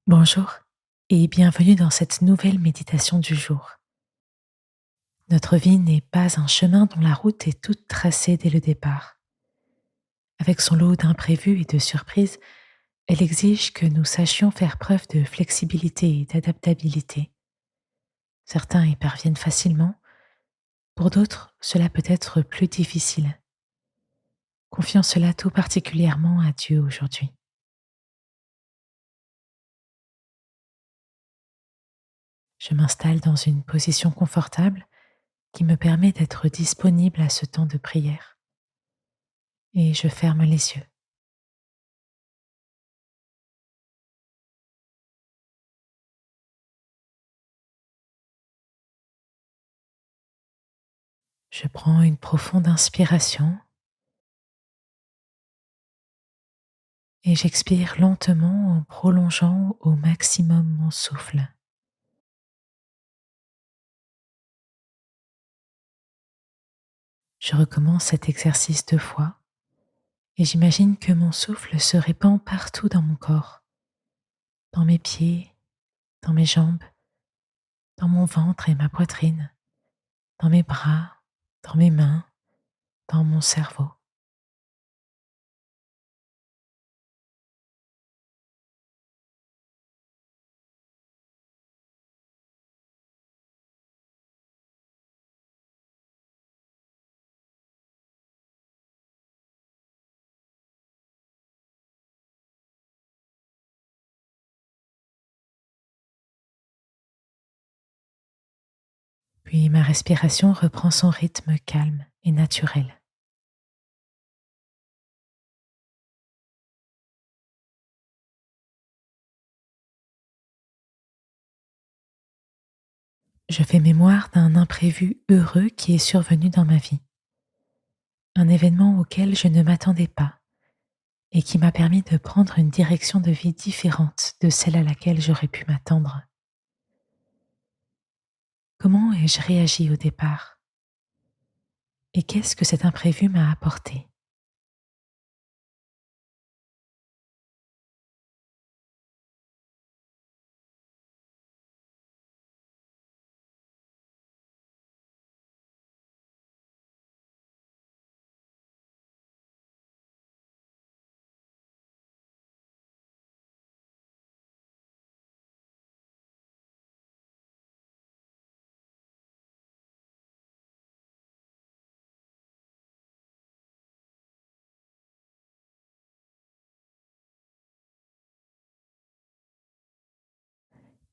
Bonjour et bienvenue dans cette nouvelle méditation du jour. Notre vie n'est pas un chemin dont la route est toute tracée dès le départ. Avec son lot d'imprévus et de surprises, elle exige que nous sachions faire preuve de flexibilité et d'adaptabilité. Certains y parviennent facilement, pour d'autres, cela peut être plus difficile. Confions cela tout particulièrement à Dieu aujourd'hui. Je m'installe dans une position confortable qui me permet d'être disponible à ce temps de prière et je ferme les yeux. Je prends une profonde inspiration et j'expire lentement en prolongeant au maximum mon souffle. Je recommence cet exercice 2 fois et j'imagine que mon souffle se répand partout dans mon corps, dans mes pieds, dans mes jambes, dans mon ventre et ma poitrine, dans mes bras, dans mes mains, dans mon cerveau. Puis ma respiration reprend son rythme calme et naturel. Je fais mémoire d'un imprévu heureux qui est survenu dans ma vie, un événement auquel je ne m'attendais pas et qui m'a permis de prendre une direction de vie différente de celle à laquelle j'aurais pu m'attendre. Comment ai-je réagi au départ? Et qu'est-ce que cet imprévu m'a apporté?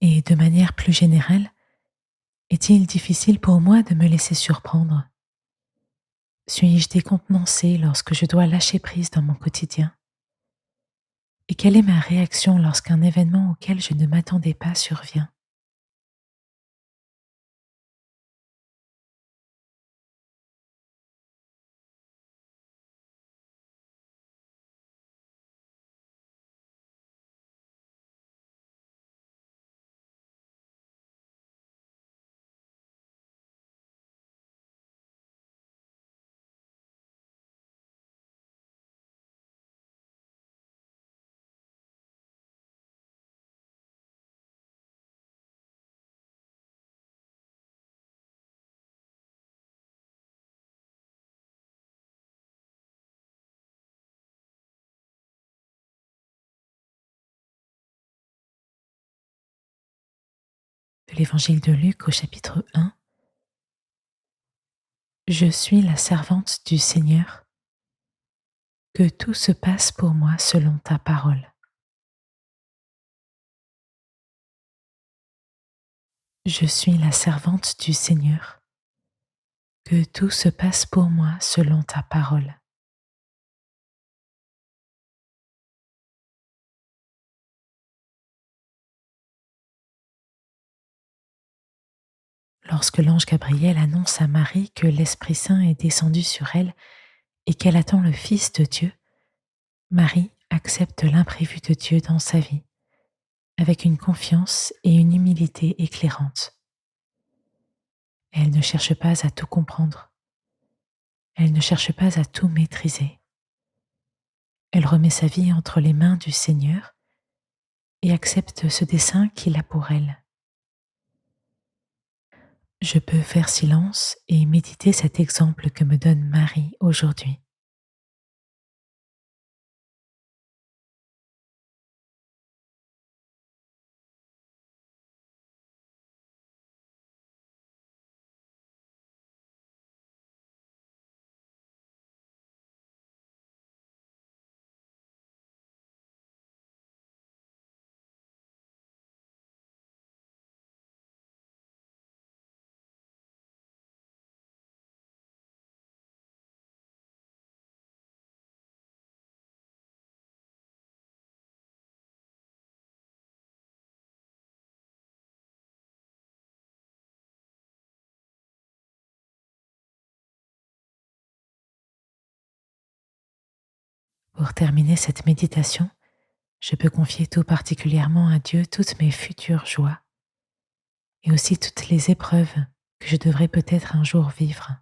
Et de manière plus générale, est-il difficile pour moi de me laisser surprendre? Suis-je décontenancée lorsque je dois lâcher prise dans mon quotidien? Et quelle est ma réaction lorsqu'un événement auquel je ne m'attendais pas survient? De l'Évangile de Luc au chapitre 1. Je suis la servante du Seigneur, que tout se passe pour moi selon ta parole. Je suis la servante du Seigneur, que tout se passe pour moi selon ta parole. Lorsque l'ange Gabriel annonce à Marie que l'Esprit Saint est descendu sur elle et qu'elle attend le Fils de Dieu, Marie accepte l'imprévu de Dieu dans sa vie, avec une confiance et une humilité éclairantes. Elle ne cherche pas à tout comprendre, elle ne cherche pas à tout maîtriser. Elle remet sa vie entre les mains du Seigneur et accepte ce dessein qu'il a pour elle. Je peux faire silence et méditer cet exemple que me donne Marie aujourd'hui. Pour terminer cette méditation, je peux confier tout particulièrement à Dieu toutes mes futures joies et aussi toutes les épreuves que je devrais peut-être un jour vivre.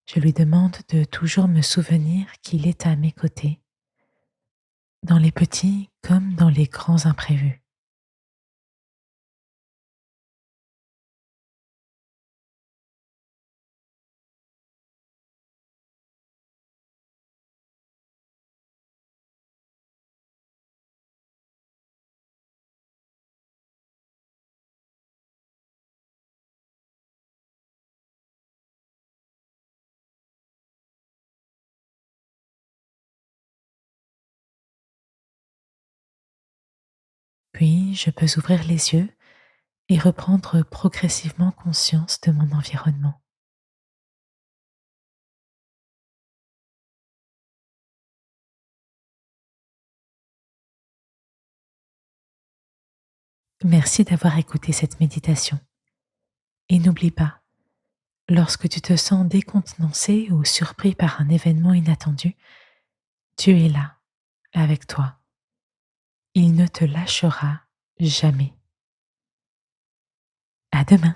Je lui demande de toujours me souvenir qu'il est à mes côtés, dans les petits comme dans les grands imprévus. Puis je peux ouvrir les yeux et reprendre progressivement conscience de mon environnement. Merci d'avoir écouté cette méditation. Et n'oublie pas, lorsque tu te sens décontenancé ou surpris par un événement inattendu, Dieu est là, avec toi. Il ne te lâchera jamais. À demain.